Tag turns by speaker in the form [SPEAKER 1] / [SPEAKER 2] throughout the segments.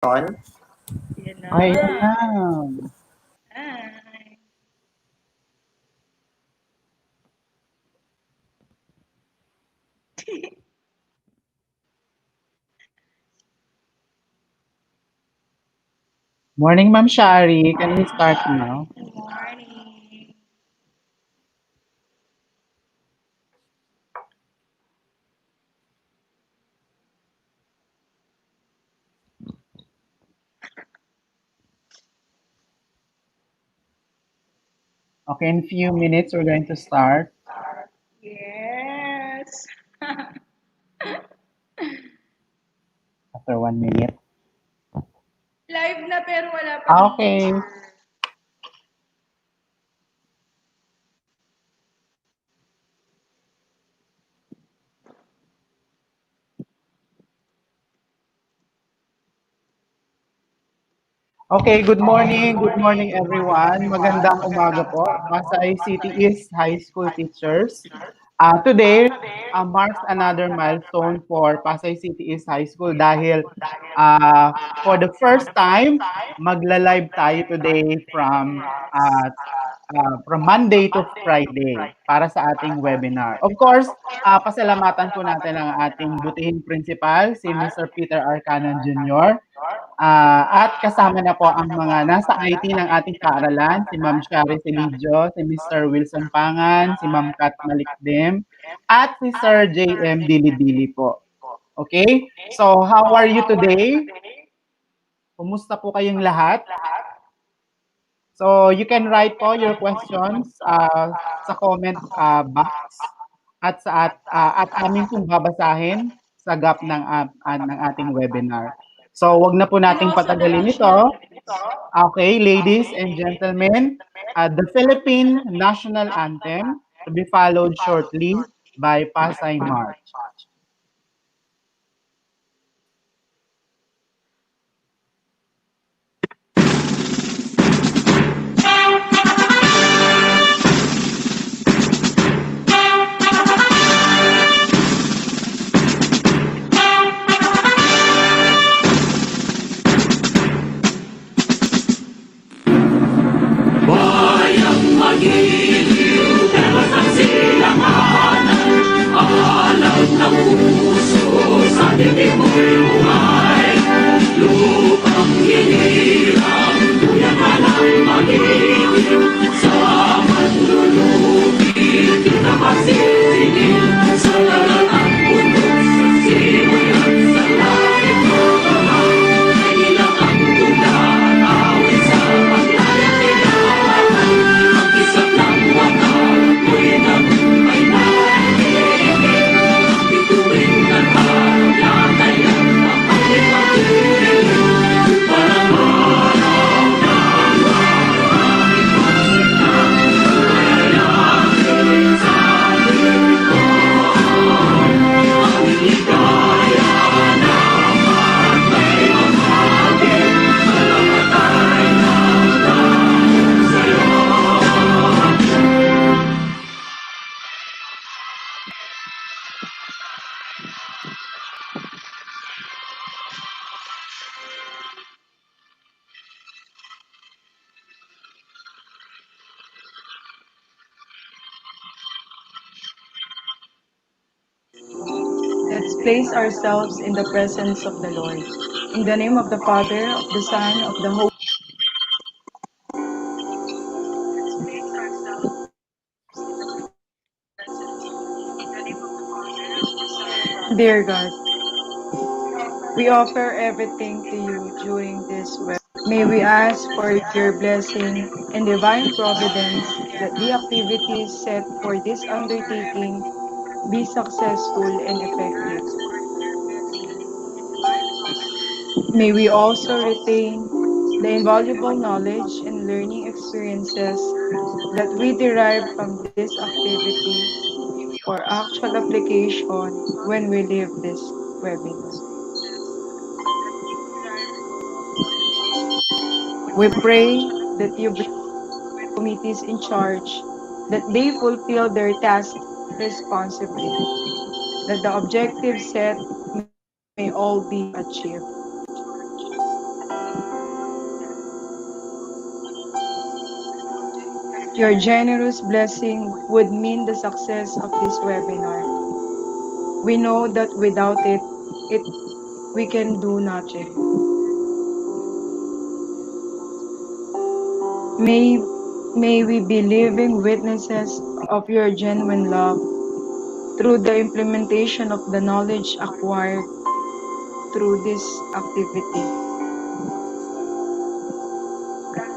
[SPEAKER 1] Yan na.
[SPEAKER 2] Ay, yan na.
[SPEAKER 1] Hi.
[SPEAKER 2] Morning, Ma'am Shari. Can we start now?
[SPEAKER 1] Good morning.
[SPEAKER 2] Okay, in a few minutes, we're going to start.
[SPEAKER 1] Yes.
[SPEAKER 2] After 1 minute.
[SPEAKER 1] Live na pero wala pa rin
[SPEAKER 2] Okay.
[SPEAKER 1] user.
[SPEAKER 2] Okay, good morning. Good morning, everyone. Magandang umaga po. Pasay City East High School teachers. Today, marks another milestone for Pasay City East High School dahil for the first time, magla-live tayo today from Monday to Friday para sa ating webinar. Of course, pasalamatan po natin ang ating butihing principal, si Mr. Peter Arcanon Jr. At kasama na po ang mga nasa IT ng ating paaralan, si Ma'am Shari Selidio, si Mr. Wilson Pangan, si Ma'am Kat Malikdim, at si Sir JM Dili-Dili po. Okay? So, how are you today? Kumusta po kayong lahat? So, you can write po your questions sa comment box at amin pong babasahin sa gap ng ating webinar. So, wag na po
[SPEAKER 1] And
[SPEAKER 2] nating
[SPEAKER 1] also the
[SPEAKER 2] patagalin
[SPEAKER 1] national
[SPEAKER 2] ito. Okay, ladies and gentlemen, the Philippine National Anthem to be followed shortly by Pasay March.
[SPEAKER 3] Bayang magiliw, dapat ang silanganan. Alam ng puso, sa dibdib mo'y buhay. Lupang hinirang, kuya ka ng magiliw. Sa manlulupit, di ka masisingil. Sa lalat ang bundok, sa simoy at sa langit mo kamay. Ay ilang ang tundaan, awit sa paglayang tinawag. Ang kisap ng wakas, mo'y nabuhay na hihigit. Ang bituin ng harap, yatay ang pagpapalipatigil. Parang araw ng maraming pagsitang, mayayakit sa likod. Ang ligaya naman may mamagin, malamatay ng dahil sa'yo.
[SPEAKER 1] Let's place ourselves in the presence of the Lord. In the name of the Father, of the Son, of the Holy Dear God, we offer everything to you during this web. May we ask for your blessing and divine providence that the activities set for this undertaking be successful and effective. May we also retain the invaluable knowledge and learning experiences that we derive from this activity for actual application when we leave this webinar. We pray that you bring committees in charge, that they fulfill their tasks responsibly, that the objectives set may all be achieved. Your generous blessing would mean the success of this webinar. We know that without it we can do nothing. May may we be living witnesses of your genuine love through the implementation of the knowledge acquired through this activity.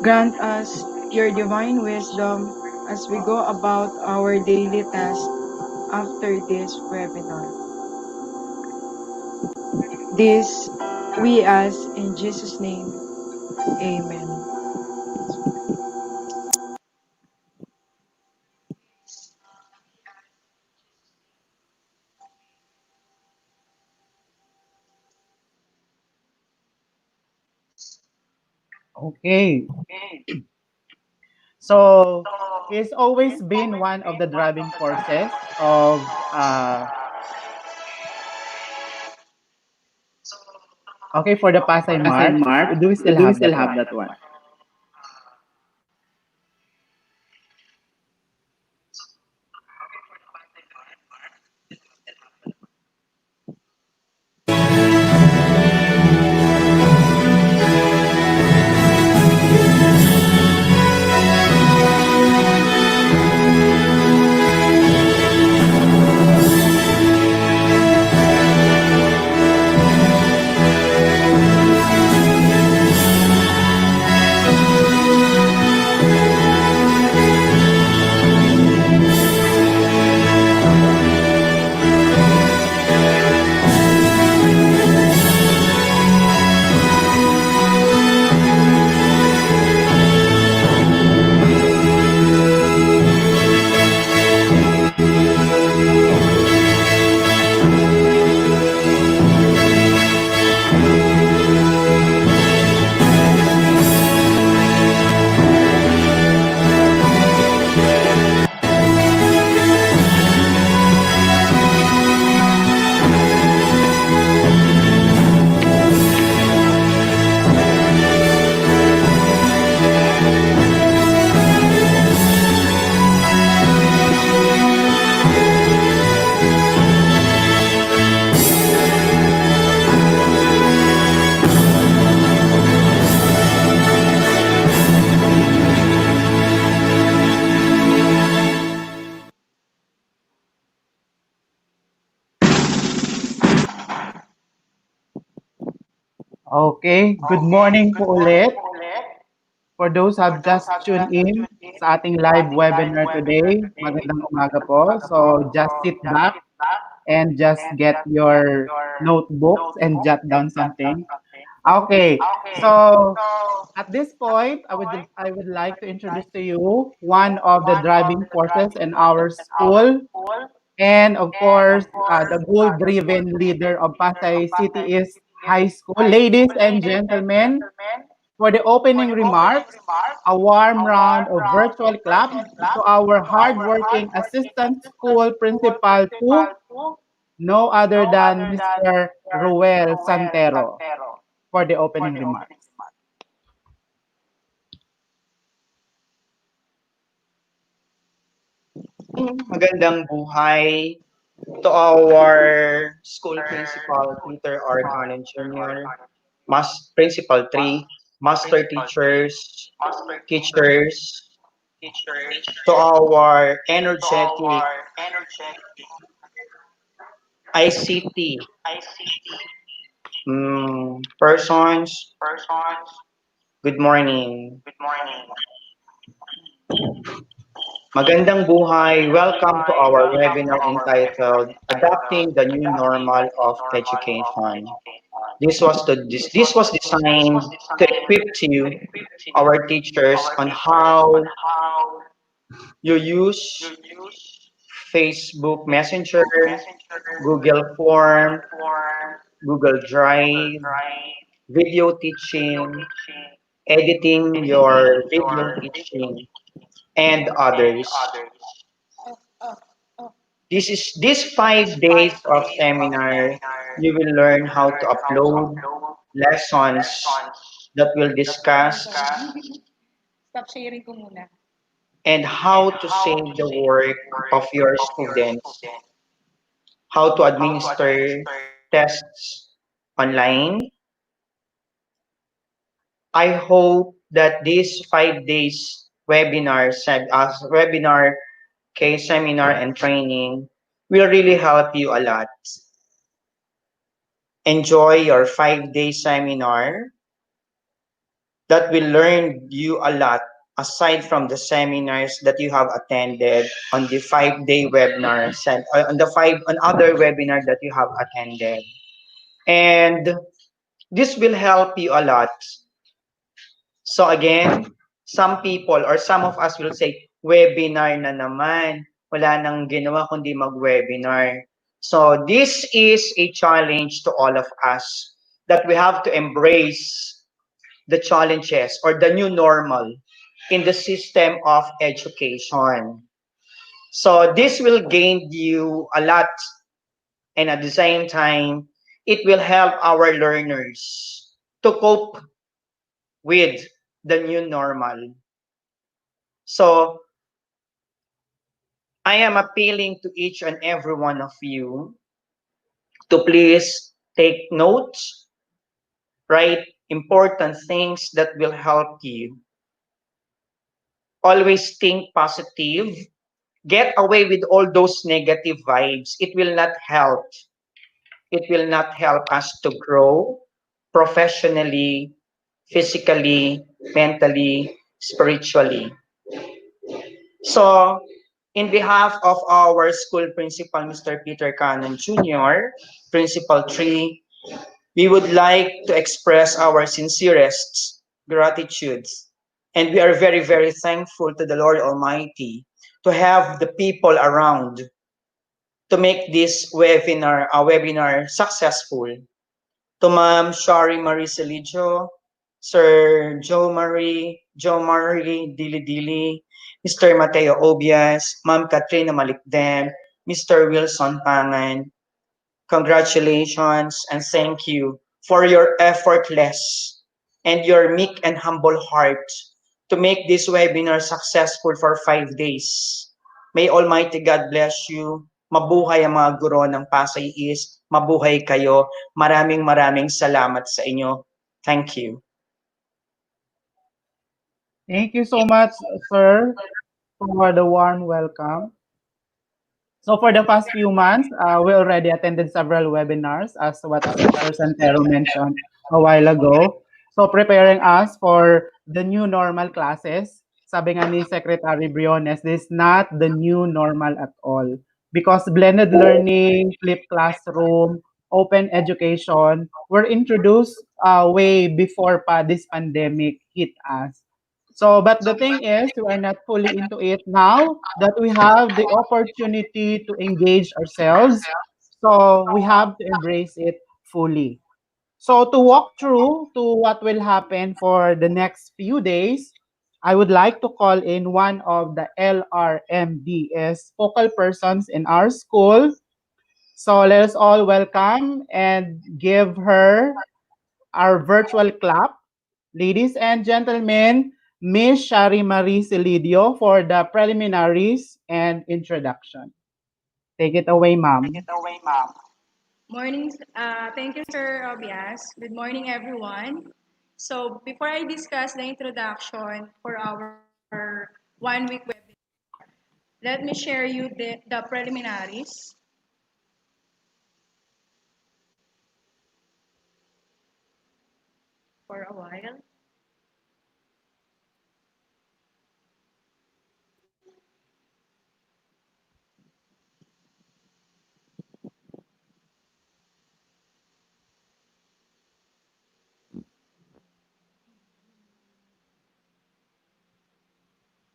[SPEAKER 1] Grant us your divine wisdom as we go about our daily tasks after this webinar. This we ask in Jesus' name. Amen.
[SPEAKER 2] Okay. So he's always been one of the driving forces of okay for the Pasay
[SPEAKER 4] Pasay
[SPEAKER 2] March.
[SPEAKER 4] March,
[SPEAKER 2] Do we still
[SPEAKER 4] do we
[SPEAKER 2] have
[SPEAKER 4] still
[SPEAKER 2] that
[SPEAKER 4] have
[SPEAKER 2] one?
[SPEAKER 4] that one?
[SPEAKER 2] Okay, good morning po ulit. For those who have just tuned in sa ating live webinar today, magandang umaga po. So just sit back and just get your notebooks and jot down something. Okay, so at this point, I would like to introduce to you one of the driving forces in our school, and of course, the goal-driven leader of Pasay City East High School. Ladies and gentlemen, for the opening remarks, a warm round of virtual clap to our hardworking assistant school principal to no other than Mr. Ruel Santero for the opening remarks.
[SPEAKER 5] Magandang buhay to our school principal, Peter R. Cannon Jr., Principal 3, master teachers, to our energetic ICT persons, good morning. Magandang buhay. Welcome to our webinar entitled Adapting the New Normal of Education. This was designed to equip you, our teachers, on how you use Facebook Messenger, Google Form, Google Drive, video teaching, editing your video teaching, and others. This 5 days of seminar. You will learn how to upload lessons that will discuss
[SPEAKER 6] Stop sharing ko muna.
[SPEAKER 5] and how to save the work of your students, how to administer tests online. I hope that this 5 days webinar, case seminar and training will really help you a lot. Enjoy your 5 day seminar that will learn you a lot aside from the seminars that you have attended on the 5 day webinar on the five on other webinar that you have attended. And this will help you a lot. So again, some people or some of us will say, webinar na naman. Wala nang ginawa kundi mag-webinar. So this is a challenge to all of us that we have to embrace the challenges or the new normal in the system of education. So this will gain you a lot, and at the same time, it will help our learners to cope with the new normal. So I am appealing to each and every one of you to please take notes, write important things that will help you. Always think positive. Get away with all those negative vibes. It will not help. It will not help us to grow professionally, physically, mentally, spiritually. So, in behalf of our school principal, Mr. Peter Cannon Jr., Principal 3, we would like to express our sincerest gratitudes. And we are very, very thankful to the Lord Almighty to have the people around to make this webinar successful. To Ma'am Shari Marie Selijo, Sir Joe Marie Dili Dili, Mr. Mateo Obias, Ma'am Katrina Malikdem, Mr. Wilson Pangan, congratulations and thank you for your effortless and your meek and humble heart to make this webinar successful for 5 days. May Almighty God bless you. Mabuhay ang mga guro ng Pasay East. Mabuhay kayo. Maraming maraming salamat sa inyo. Thank you.
[SPEAKER 2] Thank you so much, sir, for the warm welcome. So for the past few months, we already attended several webinars, as what Sir Santero mentioned a while ago. So preparing us for the new normal classes. Sabi nga ni Secretary Briones, this is not the new normal at all. Because blended learning, flipped classroom, open education were introduced way before this pandemic hit us. So, but the thing is, we are not fully into it now that we have the opportunity to engage ourselves. So, we have to embrace it fully. So, to walk through to what will happen for the next few days, I would like to call in one of the LRMDS focal persons in our school. So, let us all welcome and give her our virtual clap. Ladies and gentlemen, Miss Shari Marie Silidio for the preliminaries and introduction. Take it away, ma'am.
[SPEAKER 1] Morning. Thank you, Sir Obias. Good morning, everyone. So before I discuss the introduction for our 1 week webinar, let me share you the preliminaries for a while.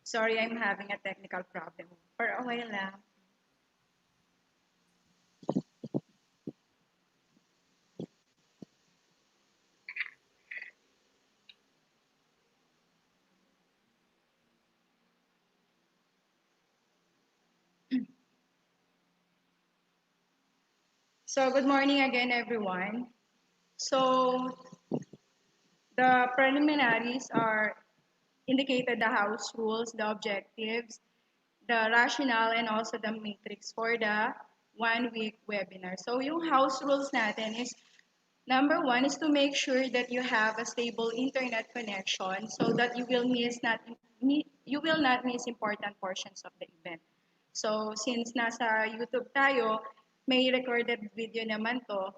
[SPEAKER 1] Sorry, I'm having a technical problem. For a while lang. So good morning again, everyone. So the preliminaries are indicated the house rules, the objectives, the rationale, and also the matrix for the 1 week webinar. So yung house rules natin is number one is to make sure that you have a stable internet connection so that you will not miss important portions of the event. So since nasa YouTube tayo, may recorded video naman to.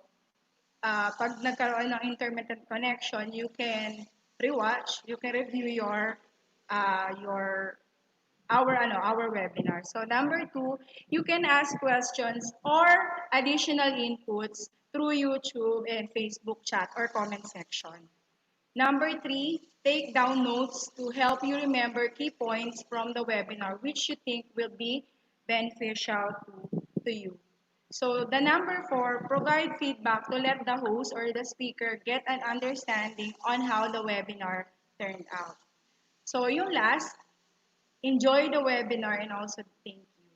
[SPEAKER 1] Pag nagkaroon ng intermittent connection, you can rewatch, you can review your our webinar. So number two, you can ask questions or additional inputs through YouTube and Facebook chat or comment section. Number three, take down notes to help you remember key points from the webinar which you think will be beneficial to you. So the number four, provide feedback to let the host or the speaker get an understanding on how the webinar turned out. So yung last, enjoy the webinar and also thank you.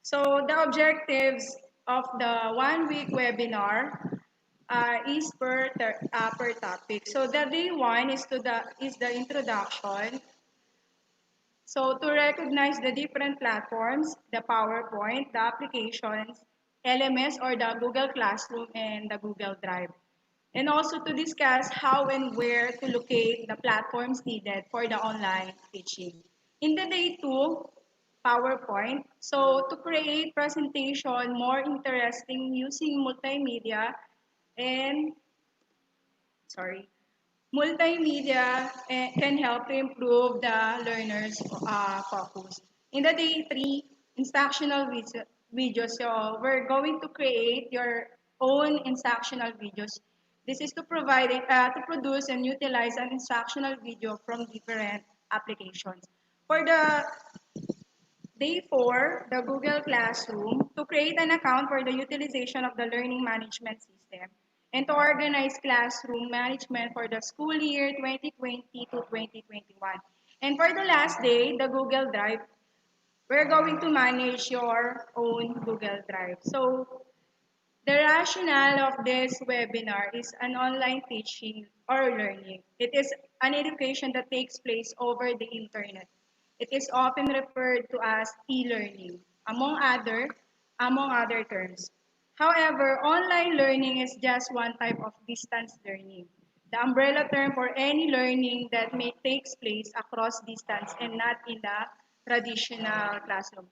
[SPEAKER 1] So the objectives of the 1 week webinar is per topic. So the day one is the introduction. So to recognize the different platforms, the PowerPoint, the applications, LMS or the Google Classroom and the Google Drive. And also to discuss how and where to locate the platforms needed for the online teaching. In the day two, PowerPoint. So to create presentation more interesting using multimedia and sorry, multimedia can help to improve the learner's focus. In the day three, instructional videos. So we're going to create your own instructional videos. This is to to produce and utilize an instructional video from different applications. For the Day 4, the Google Classroom, to create an account for the utilization of the learning management system and to organize classroom management for the school year 2020 to 2021. And for the last day, the Google Drive, we're going to manage your own Google Drive. So the rationale of this webinar is an online teaching or learning. It is an education that takes place over the internet. It is often referred to as e-learning, among other terms. However, online learning is just one type of distance learning. The umbrella term for any learning that may takes place across distance and not in the traditional classroom.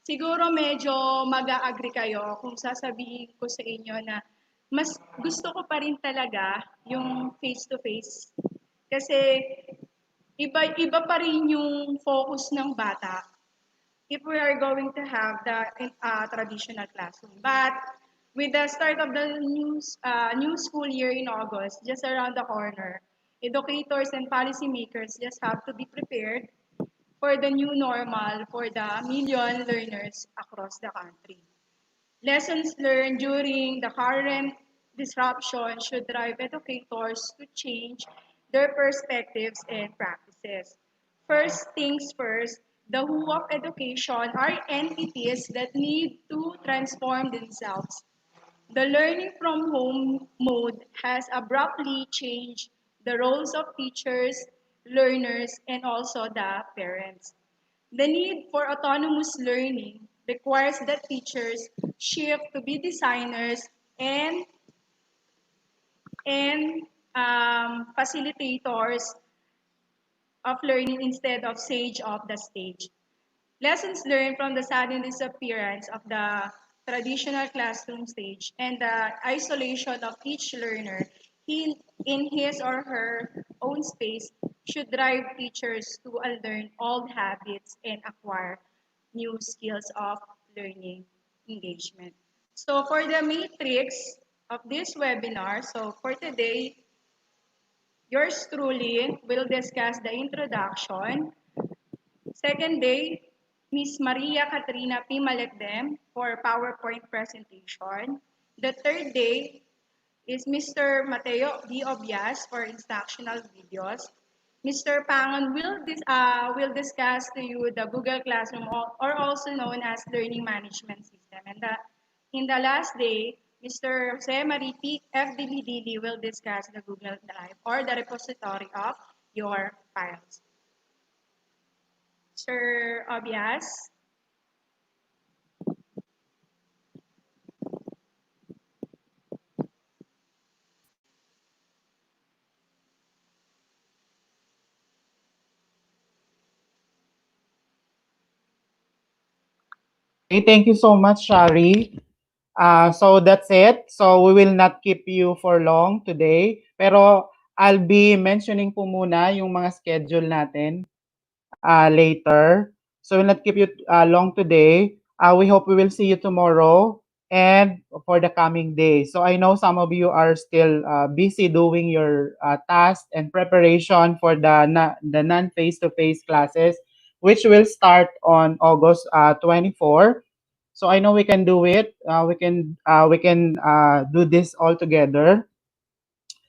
[SPEAKER 1] Siguro medyo mag-a-agree kayo kung sasabihin ko sa inyo na mas gusto ko pa rin talaga yung face-to-face. Kasi iba pa rin yung focus ng bata if we are going to have the traditional classroom. But with the start of the new school year in August, just around the corner, educators and policymakers just have to be prepared for the new normal for the million learners across the country. Lessons learned during the current disruption should drive educators to change their perspectives and practices. First things first, the who of education are entities that need to transform themselves. The learning from home mode has abruptly changed the roles of teachers, learners, and also the parents. The need for autonomous learning requires that teachers shift to be designers and facilitators of learning instead of sage of the stage. Lessons learned from the sudden disappearance of the traditional classroom stage and the isolation of each learner in his or her own space should drive teachers to unlearn old habits and acquire new skills of learning engagement. So for the matrix of this webinar, so for today, yours truly will discuss the introduction. Second day, Miss Maria Katrina P. Malecdem for PowerPoint presentation. The third day is Mr. Mateo D. Obias for instructional videos. Mr. Pangan will discuss to you the Google Classroom or also known as Learning Management System. And in the last day,
[SPEAKER 4] Mr. Jose Maripi FDBDD will discuss the Google Drive or the repository of your files. Sir Obias.
[SPEAKER 2] Okay, thank you so much, Shari. So that's it. So we will not keep you for long today. Pero I'll be mentioning po muna yung mga schedule natin later. So we'll not keep you long today. We hope we will see you tomorrow and for the coming days. So I know some of you are still busy doing your tasks and preparation for the non face-to-face classes, which will start on August 24. So I know we can do it. We can do this all together.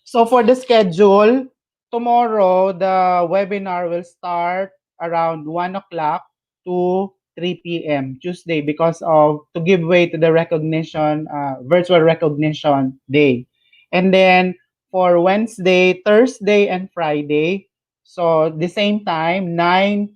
[SPEAKER 2] So for the schedule, tomorrow the webinar will start around 1 o'clock to 3 p.m. Tuesday because of to give way to the recognition virtual recognition day. And then for Wednesday, Thursday, and Friday, so the same time 12.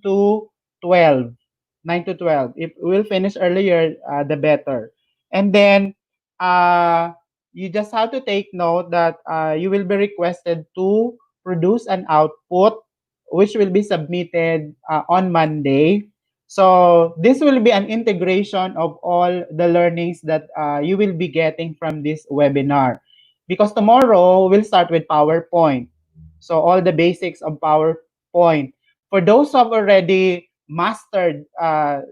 [SPEAKER 2] 9 to 12. If we'll finish earlier, the better. And then uh, you just have to take note that you will be requested to produce an output which will be submitted on Monday. So this will be an integration of all the learnings that you will be getting from this webinar. Because tomorrow we'll start with PowerPoint. So all the basics of PowerPoint. For those who have already mastered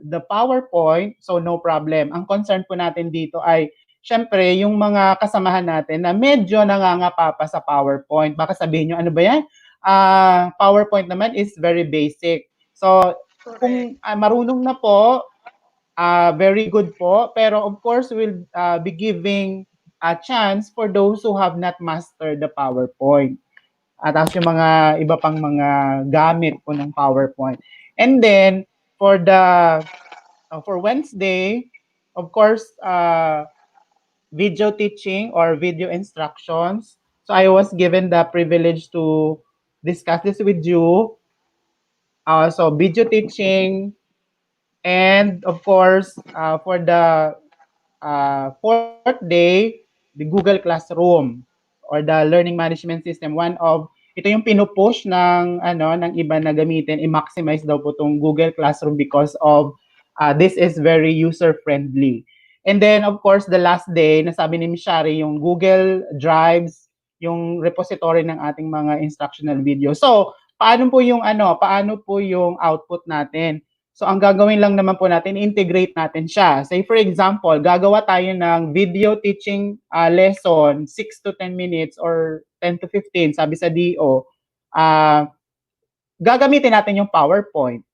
[SPEAKER 2] the PowerPoint, so no problem. Ang concern po natin dito ay syempre, yung mga kasamahan natin na medyo nangangapa pa sa PowerPoint. Baka sabihin nyo, ano ba yan? PowerPoint naman is very basic. So,
[SPEAKER 4] Correct.
[SPEAKER 2] kung marunong na po, very good po. Pero of course, we'll be giving a chance for those who have not mastered the PowerPoint. At tapos yung mga iba pang mga gamit po ng PowerPoint. And then, for the for Wednesday, of course, video teaching or video instructions. So I was given the privilege to discuss this with you. So video teaching, and of course, for the fourth day, the Google Classroom or the learning management system. Ito yung pinupush ng iba na gamitin, i-maximize daw po tong Google Classroom because of this is very user friendly. And then of course the last day, nasabi ni Mishari, yung Google Drives, yung repository ng ating mga instructional video. So, paano po yung output natin? So, ang gagawin lang naman po natin, integrate natin siya. Say, for example, gagawa tayo ng video teaching lesson, 6 to 10 minutes or 10 to 15, sabi sa DO. Gagamitin natin yung PowerPoint.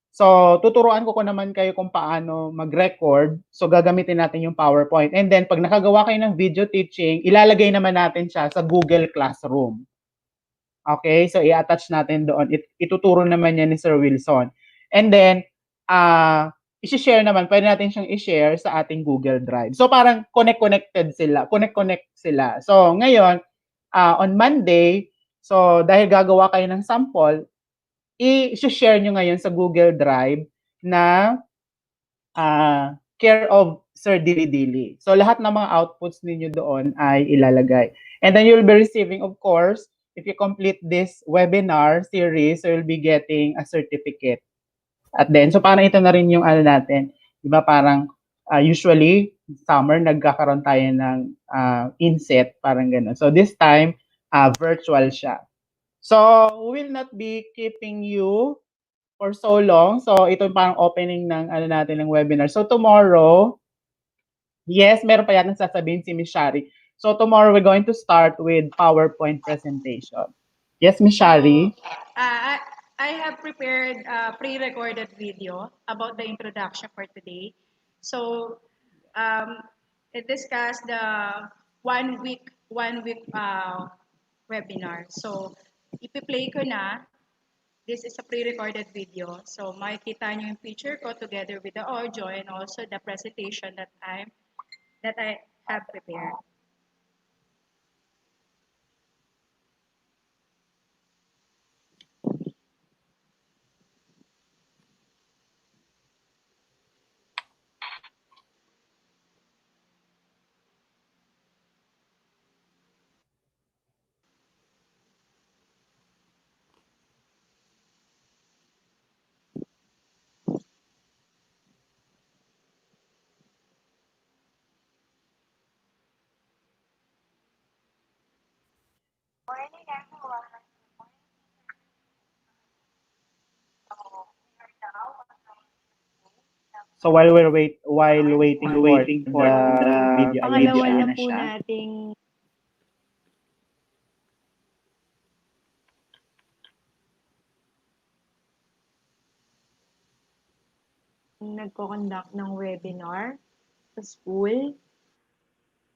[SPEAKER 2] So, tuturuan ko naman kayo kung paano mag-record. So, gagamitin natin yung PowerPoint. And then, pag nakagawa kayo ng video teaching, ilalagay naman natin siya sa Google Classroom. Okay? So, i-attach natin doon. Ituturo naman yan ni Sir Wilson. And then, i-share naman, pwede natin siyang i-share sa ating Google Drive. So, parang connect-connected sila. Connect-connect sila. So, ngayon, on Monday, so, dahil gagawa kayo ng sample, i-share nyo ngayon sa Google Drive na care of Sir Dili-Dili. So, lahat ng mga outputs ninyo doon ay ilalagay. And then you'll be receiving, of course, if you complete this webinar series, so you'll be getting a certificate at the end. So, parang ito na rin yung natin. Diba parang usually, summer, nagkakaroon tayo ng inset, parang gano'n. So, this time, virtual siya. So, we will not be keeping you for so long. So, ito yung parang opening ng natin ng webinar. So, tomorrow, yes, meron pa yatang sasabihin si Miss Shari. So, tomorrow we're going to start with PowerPoint presentation. Yes, Miss
[SPEAKER 4] So,
[SPEAKER 2] Shari?
[SPEAKER 4] I have prepared a pre-recorded video about the introduction for today. So, um, it discussed the one week webinar. So, ipi-play ko na. This is a pre-recorded video. So, makikita nyo yung picture ko together with the audio and also the presentation that I have prepared.
[SPEAKER 2] So while waiting for the video, ayan na
[SPEAKER 1] Pangalawa
[SPEAKER 2] siya.
[SPEAKER 1] na po nating nagko-conduct ng webinar sa school.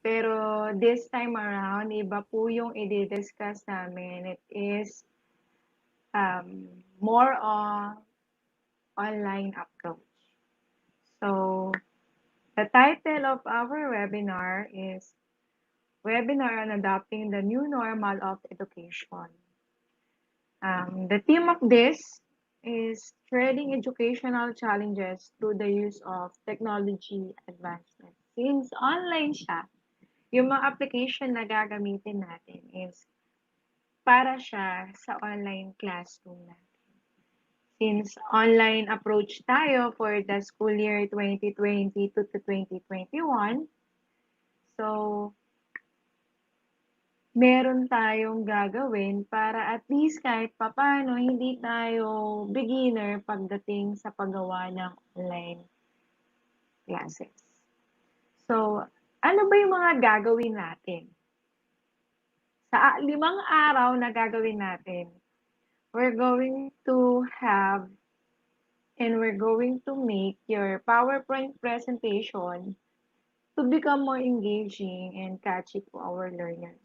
[SPEAKER 1] Pero this time around, iba po yung i-discuss namin. It is more on online approach. So, the title of our webinar is Webinar on Adopting the New Normal of Education. The theme of this is Threading Educational Challenges through the use of technology advancement. Since online siya, yung mga application na gagamitin natin is para siya sa online classroom natin. Since online approach tayo for the school year 2022 to 2021, so meron tayong gagawin para at least kahit papano hindi tayo beginner pagdating sa paggawa ng online classes. So, ano ba yung mga gagawin natin? Sa 5 araw na gagawin natin, we're going to have and we're going to make your PowerPoint presentation to become more engaging and catchy to our learners.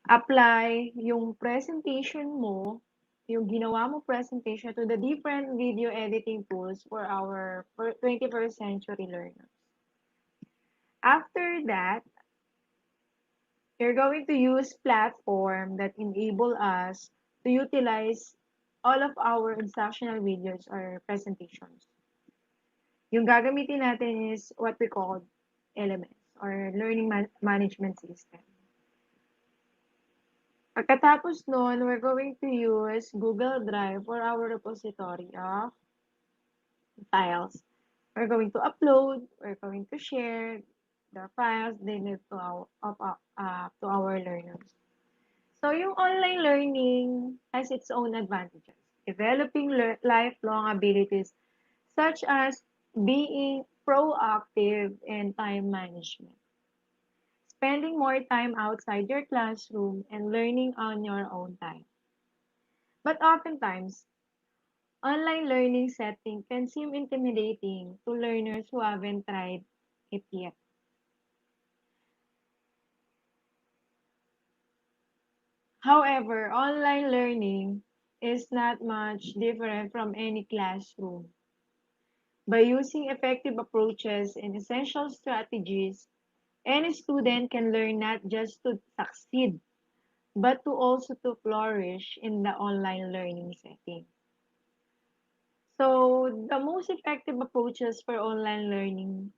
[SPEAKER 1] Apply yung presentation mo, yung ginawa mo presentation to the different video editing tools for our 21st century learners. After that, you're going to use platform that enable us to utilize all of our instructional videos or presentations. Yung gagamitin natin is what we call elements or learning management system. Pagkatapos nun, we're going to use Google Drive for our repository of files. We're going to upload, we're going to share the files they need to our learners. So, yung online learning has its own advantages. Developing lifelong abilities such as being proactive and time management. Spending more time outside your classroom and learning on your own time. But oftentimes, online learning setting can seem intimidating to learners who haven't tried it yet. However, online learning is not much different from any classroom. By using effective approaches and essential strategies, any student can learn not just to succeed, but to also to flourish in the online learning setting. So, the most effective approaches for online learning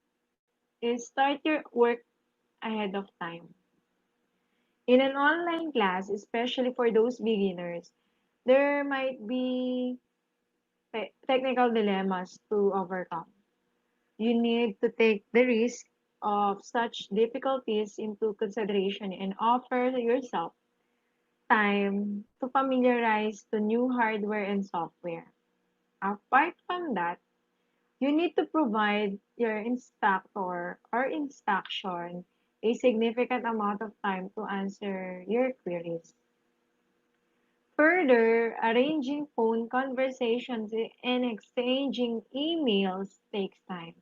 [SPEAKER 1] is start your work ahead of time. In an online class, especially for those beginners, there might be technical dilemmas to overcome. You need to take the risk of such difficulties into consideration and offer yourself time to familiarize to new hardware and software. Apart from that, you need to provide your instructor or instruction a significant amount of time to answer your queries. Further, arranging phone conversations and exchanging emails takes time.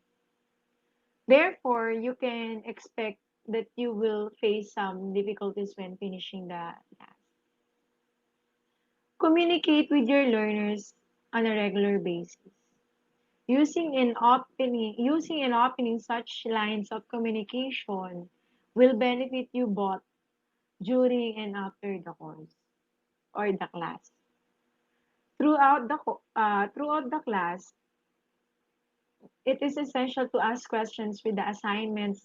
[SPEAKER 1] Therefore, you can expect that you will face some difficulties when finishing the class. Communicate with your learners on a regular basis.
[SPEAKER 6] Using and opening such lines of communication will benefit you both during and after the course or the class. Throughout the class, it is essential to ask questions with the assignments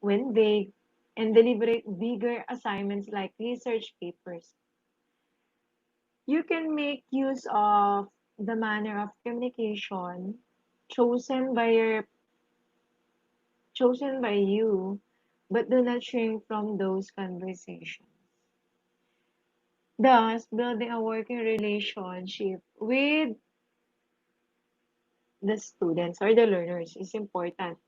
[SPEAKER 6] when vague and deliberate bigger assignments like research papers. You can make use of the manner of communication chosen by your chosen by you, but do not shrink from those conversations. Thus, building a working relationship with the students or the learners is important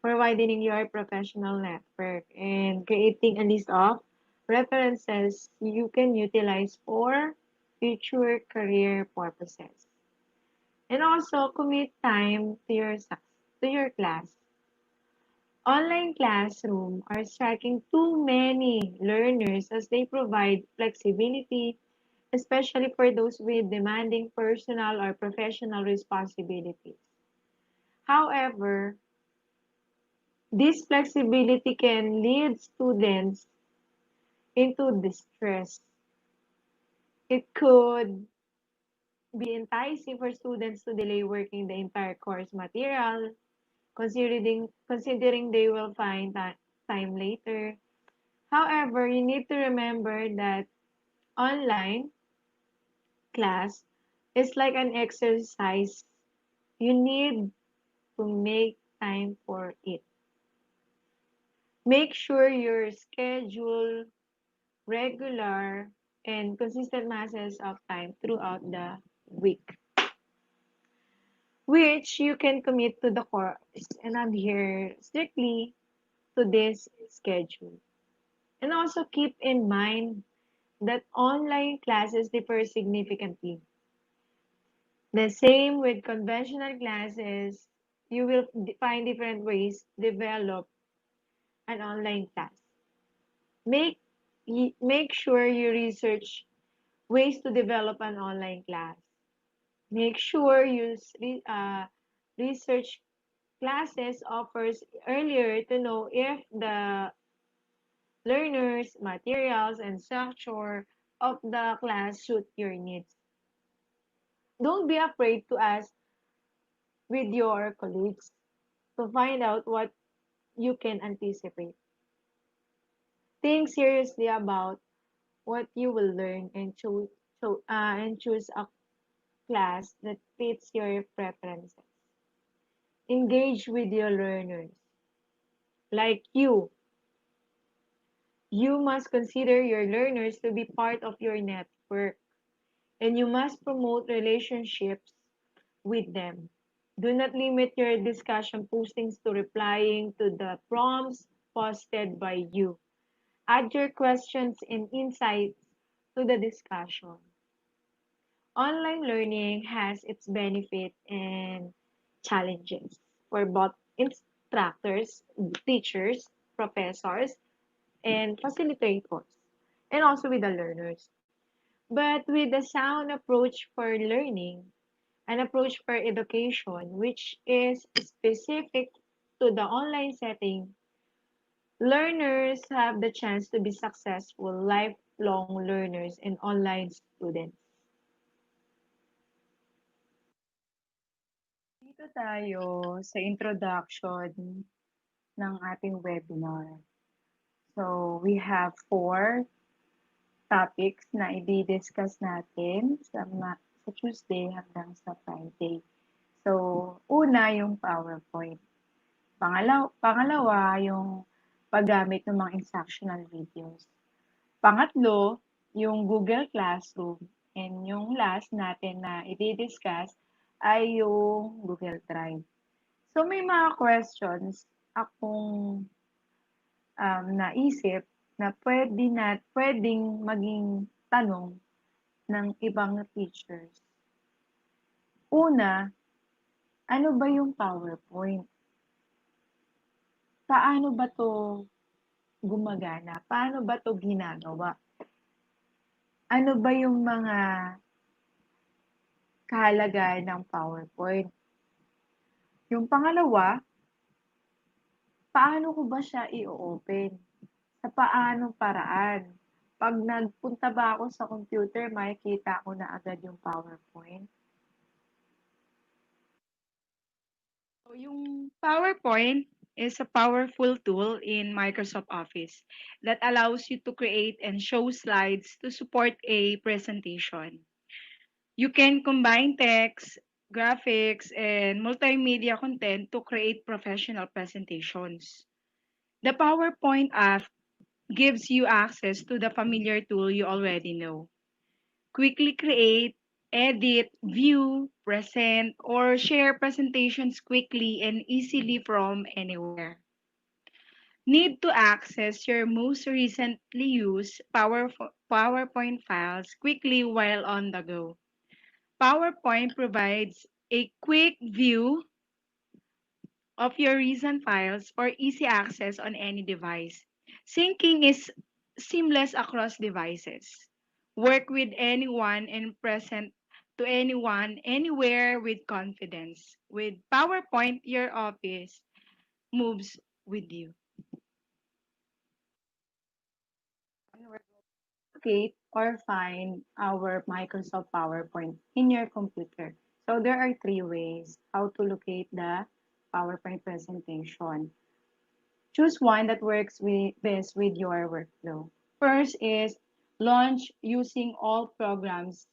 [SPEAKER 6] for widening your professional network and creating a list of references you can utilize for future career purposes. And also commit time to your class. Online classroom are striking too many learners as they provide flexibility, especially for those with demanding personal or professional responsibilities. However, this flexibility can lead students into distress. It could be enticing for students to delay working the entire course material, considering they will find that time later. However, you need to remember that online class is like an exercise. You need to make time for it. Make sure your schedule regular and consistent masses of time throughout the week, which you can commit to the course and adhere strictly to this schedule. And also keep in mind that online classes differ significantly. The same with conventional classes, you will find different ways to develop an online class. Make make sure you research ways to develop an online class. Make sure you research classes offers earlier to know if the learners, materials, and structure of the class suit your needs. Don't be afraid to ask with your colleagues to find out what you can anticipate. Think seriously about what you will learn and choose a class that fits your preferences. Engage with your learners. Like you must consider your learners to be part of your network and you must promote relationships with them. Do not limit your discussion postings to replying to the prompts posted by you. Add your questions and insights to the discussion. Online learning has its benefits and challenges for both instructors, teachers, professors, and facilitators, and also with the learners. But with a sound approach for learning, an approach for education which is specific to the online setting, learners have the chance to be successful lifelong learners and online students.
[SPEAKER 1] Dito tayo sa introduction ng ating webinar. So, we have 4 topics na i-discuss natin sa Tuesday hanggang sa Friday. So, una yung PowerPoint. Pangalawa yung paggamit ng mga instructional videos. Pangatlo, yung Google Classroom. And yung last natin na i-discuss ay yung Google Drive. So, may mga questions akong naisip na pwedeng maging tanong ng ibang teachers. Una, ano ba yung PowerPoint? Paano ba 'to gumagana? Paano ba 'to ginagawa? Ano ba yung mga
[SPEAKER 6] kahalagahan ng PowerPoint. Yung pangalawa, paano ko ba siya i-open? Sa paanong paraan? 'Pag nagpunta ba ako sa computer makikita ko na agad yung PowerPoint?
[SPEAKER 1] So, yung PowerPoint is a powerful tool in Microsoft Office that allows you to create and show slides to support a presentation. You can combine text, graphics, and multimedia content to create professional presentations. The PowerPoint app gives you access to the familiar tool you already know. Quickly create, edit, view, present, or share presentations quickly and easily from anywhere. Need to access your most recently used PowerPoint files quickly while on the go. PowerPoint provides a quick view of your recent files for easy access on any device. Syncing is seamless across devices. Work with anyone and present to anyone, anywhere with confidence. With PowerPoint, your office moves with you.
[SPEAKER 6] Locate or find our Microsoft PowerPoint in your computer. So there are three ways how to locate the PowerPoint presentation. Choose one that works best with your workflow. First is launch using all programs.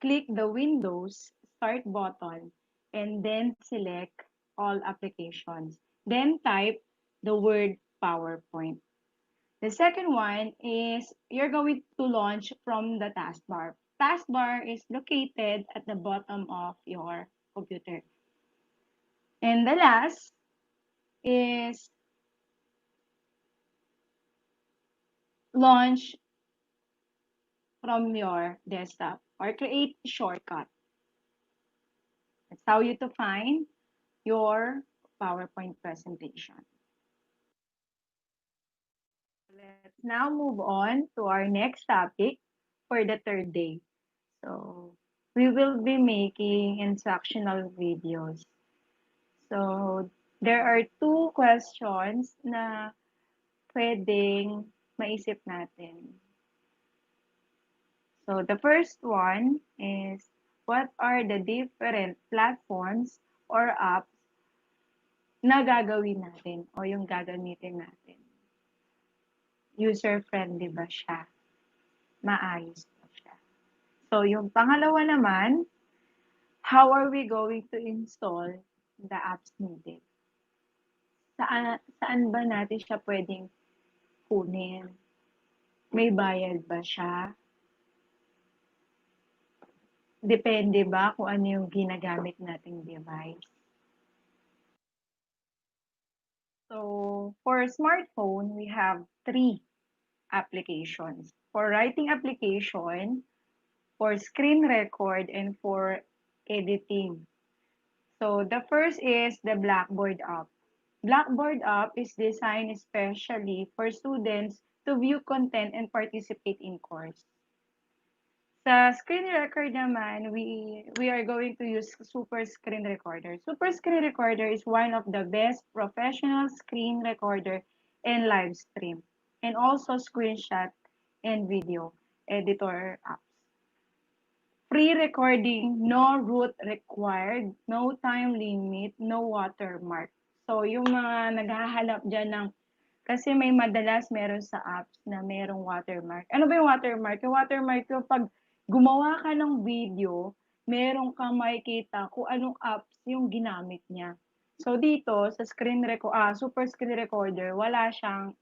[SPEAKER 6] Click the Windows Start button and then select all applications. Then type the word PowerPoint. The second one is you're going to launch from the taskbar. Taskbar is located at the bottom of your computer. And the last is launch from your desktop or create shortcut. That's how you to find your PowerPoint presentation. Let's now move on to our next topic for the third day. So we will be making instructional videos. So there are two questions na pwedeng maisip natin. So the first one is, what are the different platforms or apps na gagawin natin o yung gagamitin natin? User-friendly ba siya? Maayos ba siya? So yung pangalawa naman, how are we going to install the apps needed? Saan ba natin siya pwedeng kunin? May bayad ba siya? Depende ba kung ano yung ginagamit nating device? So, for smartphone, we have three applications. For writing application, for screen record, and for editing. So, the first is the Blackboard app. Blackboard app is designed especially for students to view content and participate in course. Sa screen record naman, we are going to use Super Screen Recorder. Super Screen Recorder is one of the best professional screen recorder and live stream, and also screenshot and video editor apps. Free recording, no root required, no time limit, no watermark. So, yung mga naghahanap dyan ng, kasi may madalas meron sa apps na merong watermark. Ano ba yung watermark? Yung watermark yung pag gumawa ka ng video, meron kang makikita kung anong apps yung ginamit niya. So, dito sa Super Screen Recorder, wala siyang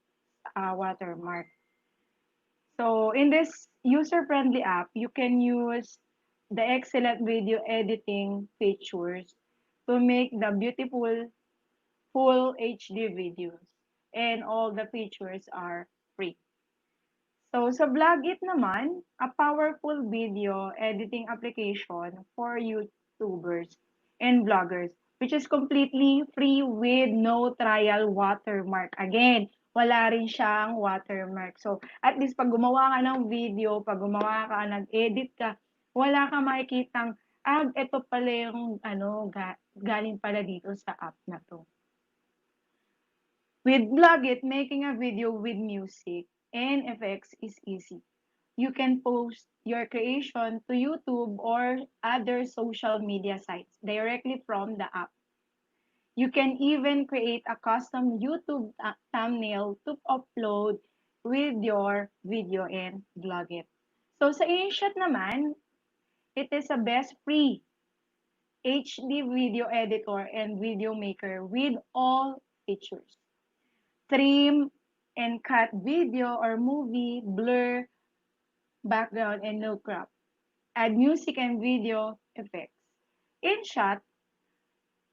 [SPEAKER 6] watermark. So, in this user-friendly app, you can use the excellent video editing features to make the beautiful full HD videos. And all the features are free. So, sa Vlogit naman, a powerful video editing application for YouTubers and vloggers, which is completely free with no trial watermark. Again, wala rin siyang watermark. So, at least pag gumawa ka ng video, pag gumawa ka, nag-edit ka, wala ka makikitang
[SPEAKER 1] Ito pala yung galing pala dito sa app na 'to. With Blogit, making a video with music and effects is easy. You can post your creation to YouTube or other social media sites directly from the app. You can even create a custom YouTube thumbnail to upload with your video and blog it. So sa InShot naman, it is a best free HD video editor and video maker with all features. Trim and cut video or movie, blur, background, and no crop. Add music and video effects. InShot,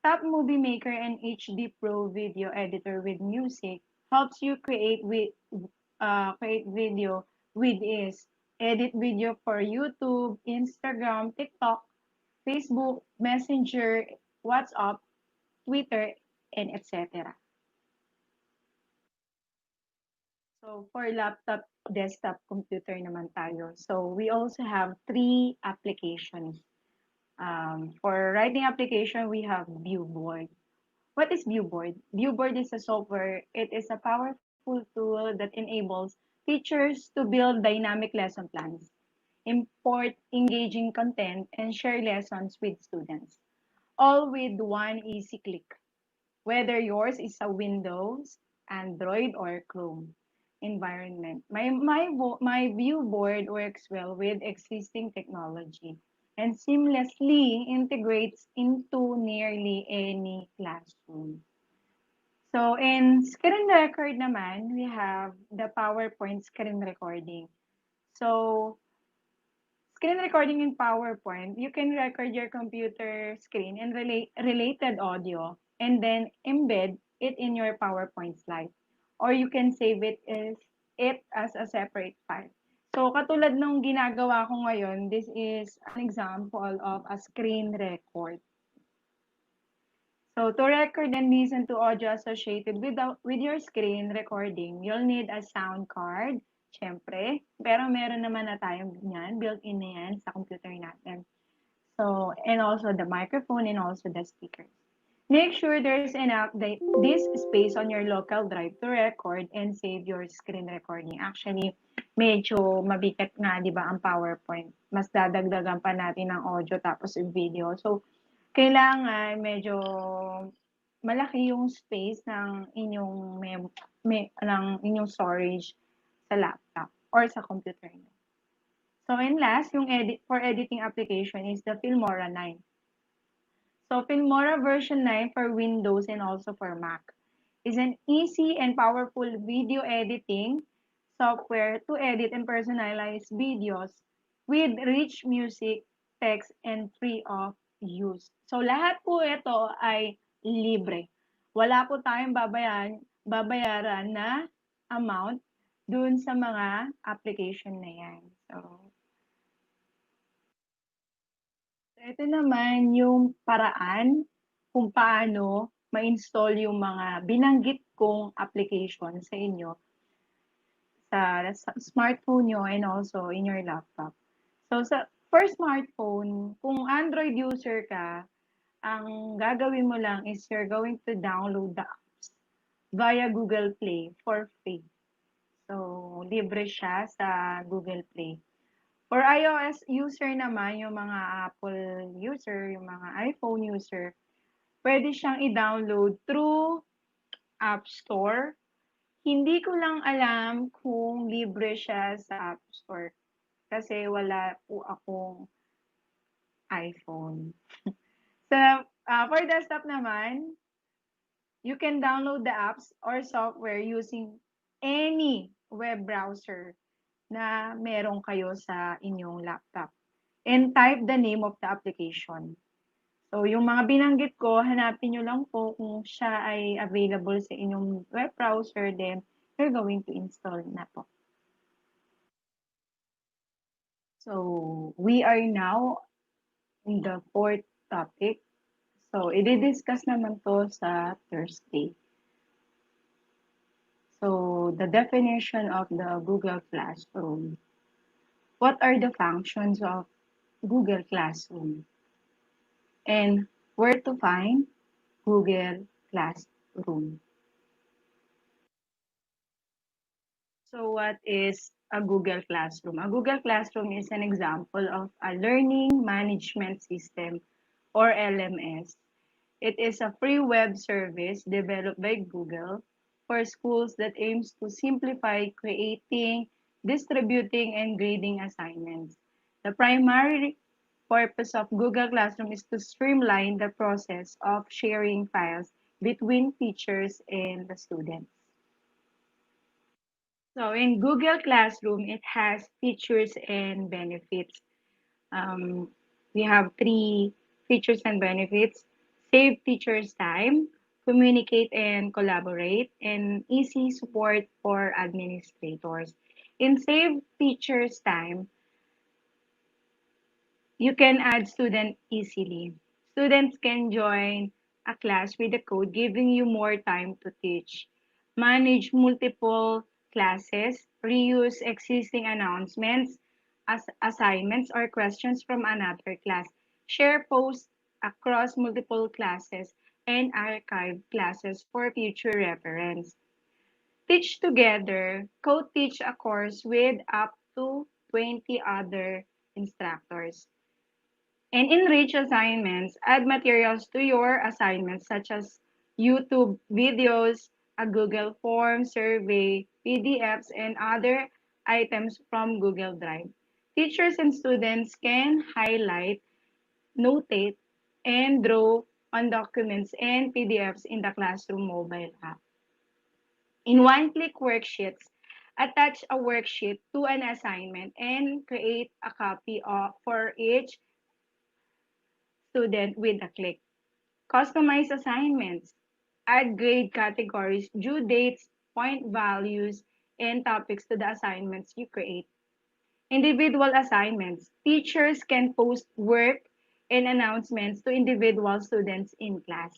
[SPEAKER 1] top movie maker and HD Pro video editor with music, helps you create video with ease. Edit video for YouTube, Instagram, TikTok, Facebook, Messenger, WhatsApp, Twitter, and etc. So for laptop, desktop, computer naman tayo. So we also have three applications. For writing application, we have Viewboard. What is Viewboard? Viewboard is a software. It is a powerful tool that enables teachers to build dynamic lesson plans, import engaging content, and share lessons with students, all with one easy click. Whether yours is a Windows, Android, or Chrome environment. My view board works well with existing technology and seamlessly integrates into nearly any classroom. So in screen record naman, we have the PowerPoint screen recording. So screen recording in PowerPoint, you can record your computer screen and related audio and then embed it in your PowerPoint slide. Or you can save it as a separate file. So katulad nung ginagawa ko ngayon, this is an example of a screen record. So to record and listen to audio associated with your screen recording, you'll need a sound card, syempre. Pero meron naman na tayong yan, built-in na yan sa computer natin. So, and also the microphone and also the speakers. Make sure there's enough disk space on your local drive to record and save your screen recording. Actually, medyo mabigat nga, di ba, ang PowerPoint. Mas dadagdagan pa natin ng audio tapos yung video. So, kailangan medyo malaki yung space ng inyong storage sa laptop or sa computer niyo. So, and last, yung for editing application is the Filmora 9. So, Filmora version 9 for Windows and also for Mac is an easy and powerful video editing software to edit and personalize videos with rich music, text, and free of use. So, lahat po ito ay libre. Wala po tayong babayaran na amount dun sa mga application na yan. So, ito naman yung paraan kung paano ma-install yung mga binanggit kong application sa inyo sa smartphone nyo and also in your laptop. So, for smartphone, kung Android user ka, ang gagawin mo lang is you're going to download the apps via Google Play for free. So, libre siya sa Google Play. For iOS user naman, yung mga Apple user, yung mga iPhone user, pwede siyang i-download through App Store. Hindi ko lang alam kung libre siya sa App Store kasi wala po akong iPhone. So, for desktop naman, you can download the apps or software using any web browser na meron kayo sa inyong laptop. And type the name of the application. So, yung mga binanggit ko, hanapin nyo lang po kung siya ay available sa inyong web browser, then you're going to install na po. So, we are now in the fourth topic. So, i-discuss naman to sa Thursday. So, the definition of the Google Classroom. What are the functions of Google Classroom? and where to find Google Classroom. So what is a Google Classroom? A Google Classroom is an example of a learning management system or LMS. It is a free web service developed by Google for schools that aims to simplify creating, distributing, and grading assignments. The primary purpose of Google Classroom is to streamline the process of sharing files between teachers and the students. So in Google Classroom, it has features and benefits. Um, we have three features and benefits: save teachers' time, communicate and collaborate, and easy support for administrators. In save teachers' time, you can add student easily. Students can join a class with a code, giving you more time to teach. Manage multiple classes, reuse existing announcements, assignments, or questions from another class. Share posts across multiple classes and archive classes for future reference. Teach together, co-teach a course with up to 20 other instructors. And enrich assignments. Add materials to your assignments such as YouTube videos, a Google form, survey, PDFs, and other items from Google Drive. Teachers and students can highlight, notate, and draw on documents and PDFs in the Classroom mobile app. In one-click worksheets, attach a worksheet to an assignment and create a copy for each student with a click. Customize assignments. Add grade categories, due dates, point values, and topics to the assignments you create. Individual assignments. Teachers can post work and announcements to individual students in class.